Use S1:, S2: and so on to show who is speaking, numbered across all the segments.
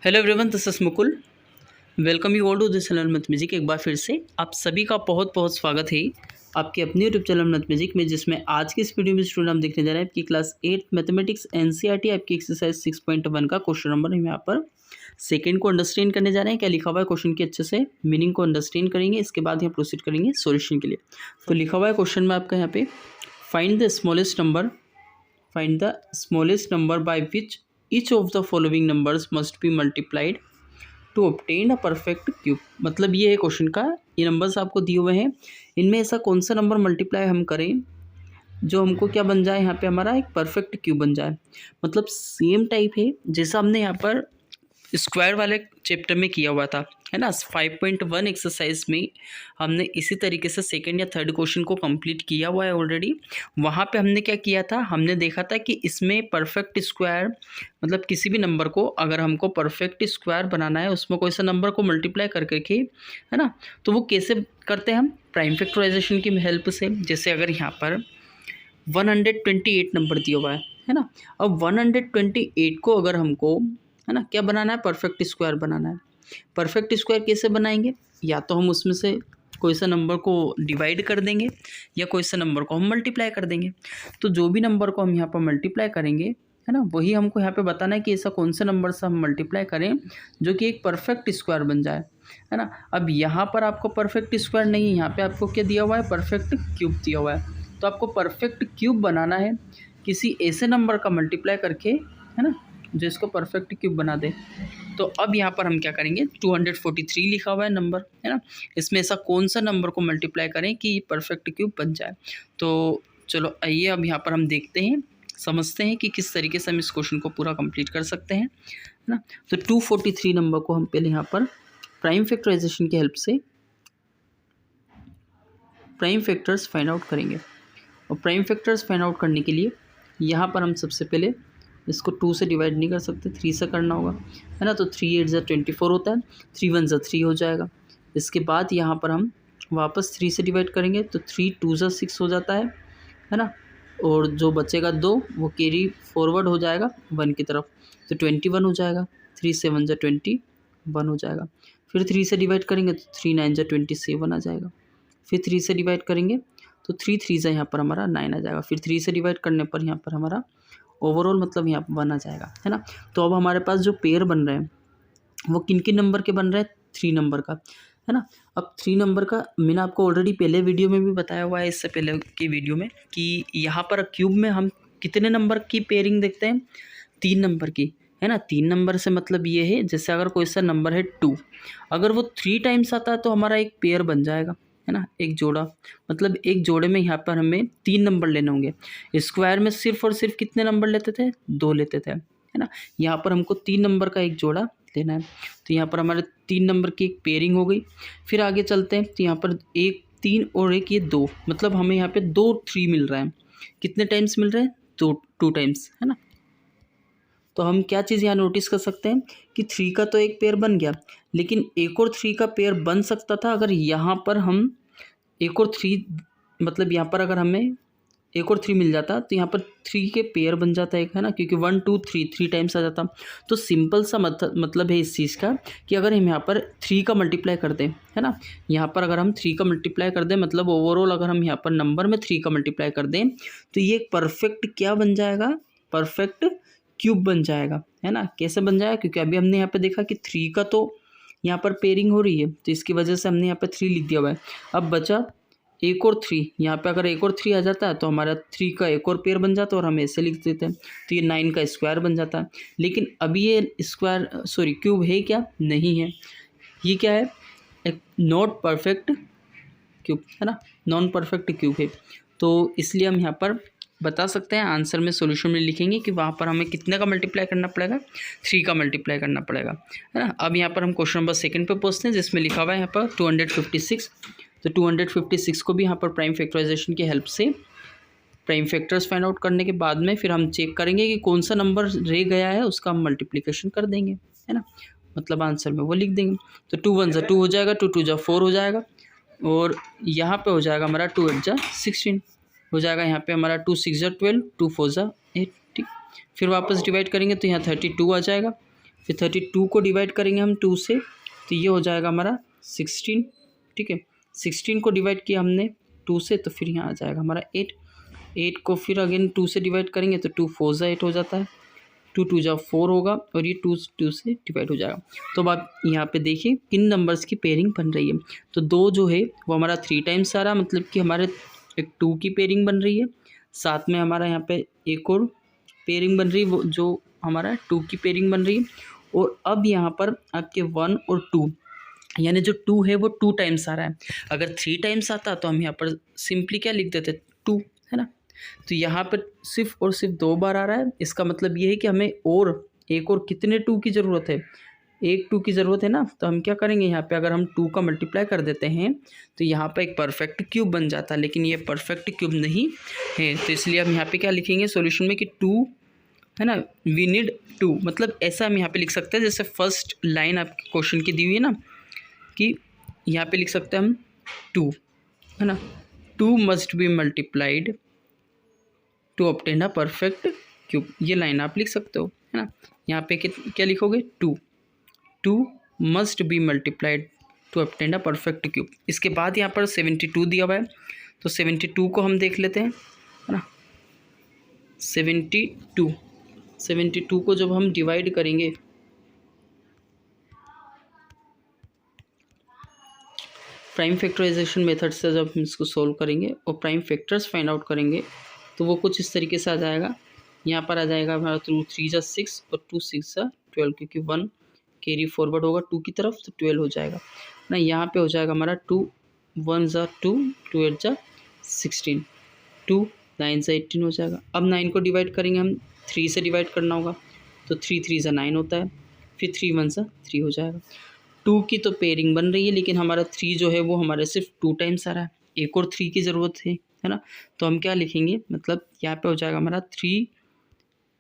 S1: Hello everyone, this is Mukul. Welcome you all to this channel math music. एक बार फिर से आप सभी का बहुत बहुत स्वागत है आपके अपने यूट्यूब चैनल मैथ म्यूजिक में, जिसमें आज की इस वीडियो में स्टूडेंट हम देखने जा रहे हैं आपकी क्लास 8 मैथमेटिक्स एनसीईआरटी आपकी एक्सरसाइज 6.1 का क्वेश्चन नंबर। हम यहाँ पर सेकंड को अंडरस्टैंड करने जा रहे हैं। क्या लिखा हुआ है क्वेश्चन के अच्छे से मीनिंग को अंडरस्टैंड करेंगे, इसके बाद यहाँ प्रोसीड करेंगे सॉल्यूशन के लिए। तो लिखा हुआ है क्वेश्चन में आपका यहाँ पे find the smallest number by which each of the following numbers must be multiplied to obtain a perfect cube। मतलब ये है क्वेश्चन का, ये नंबर्स आपको दिए हुए हैं, इनमें ऐसा कौन सा नंबर मल्टीप्लाई हम करें जो हमको क्या बन जाए, यहाँ पे हमारा एक परफेक्ट क्यूब बन जाए। मतलब सेम टाइप है जैसा हमने यहाँ पर स्क्वायर वाले चैप्टर में किया हुआ था, है ना। 5.1 एक्सरसाइज में हमने इसी तरीके से सेकंड या थर्ड क्वेश्चन को कंप्लीट किया हुआ है ऑलरेडी। वहाँ पे हमने क्या किया था, हमने देखा था कि इसमें परफेक्ट स्क्वायर मतलब किसी भी नंबर को अगर हमको परफेक्ट स्क्वायर बनाना है, उसमें कोई सा नंबर को मल्टीप्लाई कर करके, है ना, तो वो कैसे करते हैं हम, प्राइम फैक्टराइजेशन की हेल्प से। जैसे अगर यहाँ पर 128 नंबर दिया हुआ है ना। अब 128 को अगर हमको, है ना, क्या बनाना है, परफेक्ट स्क्वायर बनाना है। परफेक्ट स्क्वायर कैसे बनाएंगे, या तो हम उसमें से कोई सा नंबर को डिवाइड कर देंगे या कोई सा नंबर को हम मल्टीप्लाई कर देंगे। तो जो भी नंबर को हम यहाँ पर मल्टीप्लाई करेंगे, है ना, वही हमको यहाँ पे बताना है कि ऐसा कौन से नंबर से हम मल्टीप्लाई करें जो कि एक परफेक्ट स्क्वायर बन जाए, है ना। अब यहाँ पर आपको परफेक्ट स्क्वायर नहीं है, यहाँ पे आपको क्या दिया हुआ है, परफेक्ट क्यूब दिया हुआ है। तो आपको परफेक्ट क्यूब बनाना है किसी ऐसे नंबर का मल्टीप्लाई करके, है ना, जो इसको परफेक्ट क्यूब बना दे। तो अब यहाँ पर हम क्या करेंगे, 243 लिखा हुआ है नंबर, है ना, इसमें ऐसा कौन सा नंबर को मल्टीप्लाई करें कि ये परफेक्ट क्यूब बन जाए। तो चलो आइए अब यहाँ पर हम देखते हैं, समझते हैं कि किस तरीके से हम इस क्वेश्चन को पूरा कंप्लीट कर सकते हैं, है ना। तो 243 नंबर को हम पहले यहाँ पर प्राइम फैक्टराइजेशन की हेल्प से प्राइम फैक्टर्स फाइंड आउट करेंगे। और प्राइम फैक्टर्स फाइंड आउट करने के लिए यहाँ पर हम सबसे पहले इसको 2 से डिवाइड नहीं कर सकते, 3 से करना होगा, है ना। तो 3 8 ज़ा 24 होता है, 3 1 ज़ा 3 हो जाएगा। इसके बाद यहाँ पर हम वापस 3 से डिवाइड करेंगे तो 3 2 ज़ा 6 हो जाता है ना। और जो बचेगा 2 वो कैरी फॉरवर्ड हो जाएगा 1 की तरफ, तो 21 हो जाएगा। 3 7 ज़ा 21 हो जाएगा। फिर 3 से डिवाइड करेंगे तो 3 9 ज़ा 27 आ जाएगा। फिर 3 से डिवाइड करेंगे तो 3 3 ज़ा यहाँ पर हमारा 9 आ जाएगा। फिर 3 से डिवाइड करने पर यहाँ पर हमारा ओवरऑल मतलब यहाँ पर 1 आ जाएगा, है ना। तो अब हमारे पास जो पेयर बन रहे हैं वो किन किन नंबर के बन रहे हैं, 3 नंबर का, है ना। अब 3 नंबर का मैंने आपको ऑलरेडी पहले वीडियो में भी बताया हुआ है, इससे पहले की वीडियो में, कि यहाँ पर क्यूब में हम कितने नंबर की पेयरिंग देखते हैं, 3 नंबर की, है ना। 3 नंबर से मतलब ये है, जैसे अगर कोई सा नंबर है 2, अगर वो 3 टाइम्स आता है तो हमारा एक पेयर बन जाएगा, है ना, एक जोड़ा। मतलब एक जोड़े में यहाँ पर हमें 3 नंबर लेने होंगे। स्क्वायर में सिर्फ और सिर्फ कितने नंबर लेते थे, 2 लेते थे, है ना। यहाँ पर हमको 3 नंबर का एक जोड़ा लेना है। तो यहाँ पर हमारे 3 नंबर की एक पेयरिंग हो गई। फिर आगे चलते हैं, तो यहाँ पर एक 3 और एक ये 2, मतलब हमें यहाँ पे 2 3 मिल रहा है। कितने टाइम्स मिल रहे हैं, 2 टाइम्स, है ना। तो हम क्या चीज़ यहाँ नोटिस कर सकते हैं कि 3 का तो एक पेयर बन गया, लेकिन एक और 3 का पेयर बन सकता था अगर यहाँ पर हम एक और 3, मतलब यहाँ पर अगर हमें एक और 3 मिल जाता तो यहाँ पर 3 के पेयर बन जाता है एक, है ना, क्योंकि 1 2 3 टाइम्स आ जाता। तो सिंपल सा मतलब है इस चीज़ का कि अगर हम यहाँ पर 3 का मल्टीप्लाई कर दें, है ना, यहाँ पर अगर हम 3 का मल्टीप्लाई कर दें, मतलब ओवरऑल अगर हम यहाँ पर नंबर में 3 का मल्टीप्लाई कर दें तो ये एक परफेक्ट क्या बन जाएगा, परफेक्ट क्यूब बन जाएगा, है ना। कैसे बन जाएगा, क्योंकि अभी हमने यहाँ पे देखा कि 3 का तो यहाँ पर पेयरिंग हो रही है, तो इसकी वजह से हमने यहाँ पे 3 लिख दिया हुआ है। अब बचा एक और 3, यहाँ पे अगर एक और 3 आ जाता है तो हमारा 3 का एक और पेयर बन जाता है और हम ऐसे लिख देते हैं, तो ये 9 का स्क्वायर बन जाता है। लेकिन अभी ये स्क्वायर क्यूब है क्या, नहीं है। ये क्या है, एक नॉट परफेक्ट क्यूब, है ना, नॉन परफेक्ट क्यूब है। तो इसलिए हम यहाँ पर बता सकते हैं, आंसर में सॉल्यूशन में लिखेंगे कि वहाँ पर हमें कितने का मल्टीप्लाई करना पड़ेगा, 3 का मल्टीप्लाई करना पड़ेगा, है ना। अब यहाँ पर हम क्वेश्चन नंबर 2 पे पहुँचते हैं, जिसमें लिखा हुआ है यहाँ पर 256। तो 256 को भी यहाँ पर प्राइम फैक्टराइजेशन की हेल्प से प्राइम फैक्टर्स फाइंड आउट करने के बाद में फिर हम चेक करेंगे कि कौन सा नंबर रह गया है, उसका हम मल्टीप्लिकेशन कर देंगे, है ना, मतलब आंसर में वो लिख देंगे। तो 2 1 ज़ा 2 हो जाएगा, 2 2 ज़ा 4 हो जाएगा, और यहाँ पे हो जाएगा हमारा 2 8 ज़ा 16 हो जाएगा। यहाँ पे हमारा 2 6 ज़ा 12, 2 4 ज़ा 8, ठीक। फिर वापस डिवाइड करेंगे तो यहाँ 32 आ जाएगा, फिर 32 को डिवाइड करेंगे हम 2 से, तो ये हो जाएगा हमारा 16, ठीक है। 16 को डिवाइड किया हमने 2 से, तो फिर यहाँ आ जाएगा हमारा 8। 8 को फिर अगेन 2 से डिवाइड करेंगे तो 2 4 जा 8 हो जाता है, 2 2 जा 4 होगा और ये 2 से डिवाइड हो जाएगा। तो अब आप यहाँ पे देखिए किन नंबर्स की पेयरिंग बन रही है। तो 2 जो है वो हमारा 3 टाइम्स आ रहा है, मतलब कि हमारे एक 2 की पेयरिंग बन रही है, साथ में हमारा यहाँ पे एक और पेयरिंग बन रही है वो जो हमारा 2 की पेयरिंग बन रही है। और अब यहाँ पर आपके 1 और 2, यानी जो 2 है वो 2 टाइम्स आ रहा है। अगर 3 टाइम्स आता तो हम यहाँ पर सिंपली क्या लिख देते 2, है ना। तो यहाँ पर सिर्फ और सिर्फ 2 बार आ रहा है, इसका मतलब ये है कि हमें और एक और कितने 2 की ज़रूरत है, एक 2 की ज़रूरत है ना। तो हम क्या करेंगे यहाँ पे, अगर हम 2 का मल्टीप्लाई कर देते हैं तो यहाँ पे एक परफेक्ट क्यूब बन जाता है, लेकिन ये परफेक्ट क्यूब नहीं है। तो इसलिए हम यहाँ पे क्या लिखेंगे सॉल्यूशन में कि 2, है ना, वी नीड 2, मतलब ऐसा हम यहाँ पे लिख सकते हैं जैसे फर्स्ट लाइन आपके क्वेश्चन की दी हुई है ना, कि यहाँ पे लिख सकते हैं हम 2, है ना, 2 must be multiplied to obtain a perfect cube, ये लाइन आप लिख सकते हो, है ना। यहाँ पे क्या लिखोगे 2 must be multiplied to obtain a perfect cube. इसके बाद यहाँ पर 72 दिया हुआ है, तो 72 को हम देख लेते हैं, है ना। 72 को जब हम डिवाइड करेंगे प्राइम फैक्टराइजेशन मेथड से, जब हम इसको सोल्व करेंगे और प्राइम फैक्टर्स फाइंड आउट करेंगे तो वो कुछ इस तरीके से आ जाएगा। यहाँ पर आ जाएगा हमारा 2 3 जा 6 और 2 6 जा 12, क्योंकि 1 कैरी फॉरवर्ड होगा 2 की तरफ तो 12 हो जाएगा ना। यहाँ पे हो जाएगा हमारा 2 1 जा 2, 2 8 जा 16, 2 9 जा 18 हो जाएगा। अब 9 को डिवाइड करेंगे हम, 3 से डिवाइड करना होगा, तो 3 3 जा 9 होता है, फिर 3 1 जा 3 हो जाएगा। 2 की तो पेयरिंग बन रही है, लेकिन हमारा 3 जो है वो हमारे सिर्फ 2 टाइम्स आ रहा है, एक और 3 की ज़रूरत है ना। तो हम क्या लिखेंगे, मतलब यहाँ पे हो जाएगा हमारा 3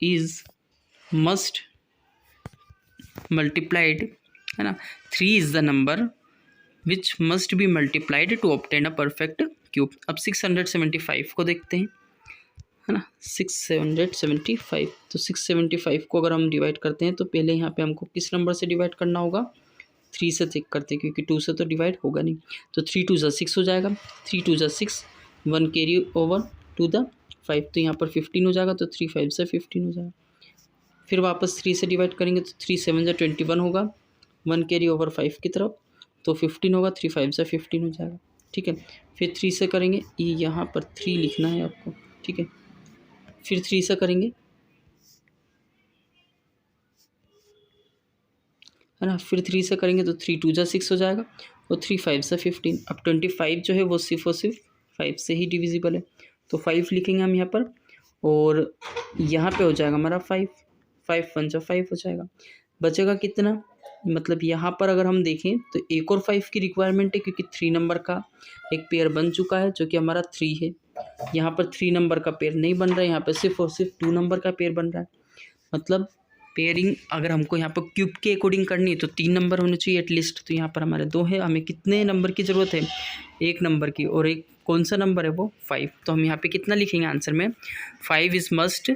S1: इज़ मस्ट मल्टीप्लाइड, है ना। 3 is the number which must be multiplied to obtain a perfect cube. अब 675 को देखते हैं, है ना, 675। तो 675 को अगर हम डिवाइड करते हैं तो पहले यहाँ पे हमको किस नंबर से डिवाइड करना होगा, 3 से चेक करते हैं, क्योंकि 2 से तो डिवाइड होगा नहीं। तो 3 2 जा 6 हो जाएगा, 3 2 जा 6, 1 कैरी ओवर टू द 5, तो यहाँ पर 15 हो जाएगा, तो 3 5 से 15 हो जाएगा। फिर वापस 3 से डिवाइड करेंगे तो 3 7 जा 21 होगा, 1 कैरी ओवर 5 की तरफ, तो 15 होगा, 3 5 से 15 हो जाएगा, ठीक है। फिर 3 से करेंगे, ये यहाँ पर 3 लिखना है आपको, ठीक है। फिर 3 से करेंगे, है ना, फिर 3 से करेंगे तो 3 2 जा 6 हो जाएगा और 3 5 से 15। अब 25 जो है वो सिर्फ और सिर्फ 5 से ही डिविजिबल है, तो 5 लिखेंगे हम यहाँ पर, और यहाँ पे हो जाएगा हमारा 5 5 1 जा 5 हो जाएगा। बचेगा कितना, मतलब यहाँ पर अगर हम देखें तो एक और 5 की रिक्वायरमेंट है, क्योंकि 3 नंबर का एक पेयर बन चुका है जो कि हमारा 3 है। यहाँ पर 3 नंबर का पेयर नहीं बन रहा है, यहाँ पर सिर्फ और सिर्फ 2 नंबर का पेयर बन रहा है। मतलब पेयरिंग अगर हमको यहाँ पर क्यूब के अकॉर्डिंग करनी है तो 3 नंबर होने चाहिए एटलीस्ट। तो यहाँ पर हमारे 2 है, हमें कितने नंबर की ज़रूरत है, 1 नंबर की, और एक कौन सा नंबर है वो 5। तो हम यहाँ पे कितना लिखेंगे आंसर में, 5 इज़ मस्ट,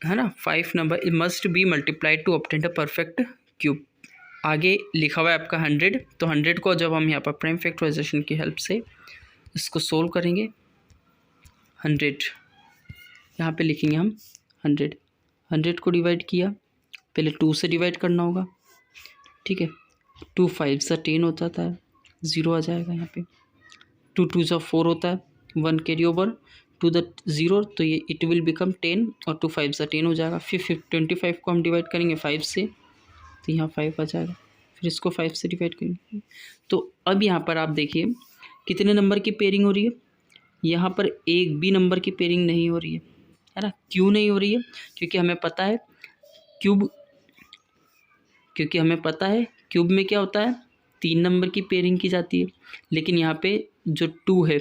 S1: है ना, 5 number must be multiplied to obtain a perfect cube. आगे लिखा हुआ है आपका 100, तो 100 को जब हम यहाँ पर प्राइम फैक्टराइजेशन की हेल्प से इसको सोल्व करेंगे, 100 यहाँ पे लिखेंगे हम 100 को डिवाइड किया, पहले 2 से डिवाइड करना होगा, ठीक है। 2 5 से 10 हो जाता है, 0 आ जाएगा यहाँ पे। 2 2 से 4 होता है, 1 कैरी ओवर टू द 0, तो ये इट विल बिकम 10, और 2 5 से 10 हो जाएगा। फिर 25 को हम डिवाइड करेंगे 5 से, तो यहाँ 5 आ जाएगा, फिर इसको 5 से डिवाइड करेंगे। तो अब यहाँ पर आप देखिए कितने नंबर की पेयरिंग हो रही है, यहाँ पर एक भी नंबर की पेयरिंग नहीं हो रही है ना। क्यों नहीं हो रही है, क्योंकि हमें पता है क्यूब में क्या होता है, 3 नंबर की पेयरिंग की जाती है, लेकिन यहाँ पे जो 2 है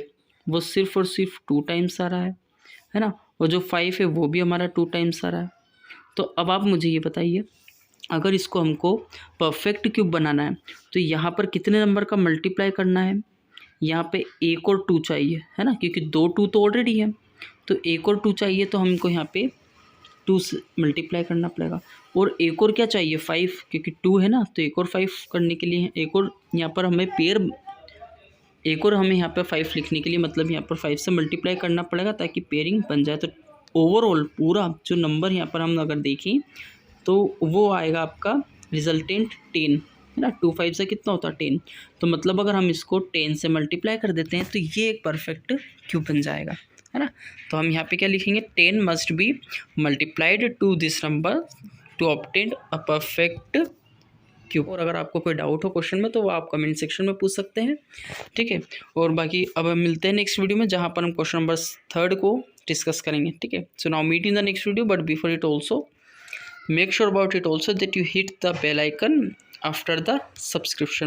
S1: वो सिर्फ और सिर्फ 2 टाइम्स आ रहा है ना, और जो 5 है वो भी हमारा 2 टाइम्स आ रहा है। तो अब आप मुझे ये बताइए, अगर इसको हमको परफेक्ट क्यूब बनाना है तो यहाँ पर कितने नंबर का मल्टीप्लाई करना है, यहाँ पे एक और 2 चाहिए, है ना, क्योंकि 2 2 तो ऑलरेडी है, तो एक और 2 चाहिए, तो हमको यहाँ पे 2 से मल्टीप्लाई करना पड़ेगा। और एक और क्या चाहिए 5, क्योंकि 2 है ना, तो एक और 5 करने के लिए एक और यहाँ पर हमें यहाँ पर 5 लिखने के लिए मतलब यहाँ पर 5 से मल्टीप्लाई करना पड़ेगा ताकि पेयरिंग बन जाए। तो ओवरऑल पूरा जो नंबर यहाँ पर हम अगर देखें तो वो आएगा आपका रिजल्टेंट 10 है ना। 2 5 से कितना होता है 10, तो मतलब अगर हम इसको 10 से मल्टीप्लाई कर देते हैं तो ये एक परफेक्ट क्यूब बन जाएगा, है ना। तो हम यहाँ पे क्या लिखेंगे, 10 must be multiplied to this number to obtain a perfect cube. और अगर आपको कोई डाउट हो क्वेश्चन में तो वो आप कमेंट सेक्शन में पूछ सकते हैं, ठीक है। और बाकी अब हम मिलते हैं नेक्स्ट वीडियो में, जहाँ पर हम क्वेश्चन नंबर 3 को डिस्कस करेंगे, ठीक है। So now meet in the next video, but before it also make sure about it also that you hit the bell icon after the subscription.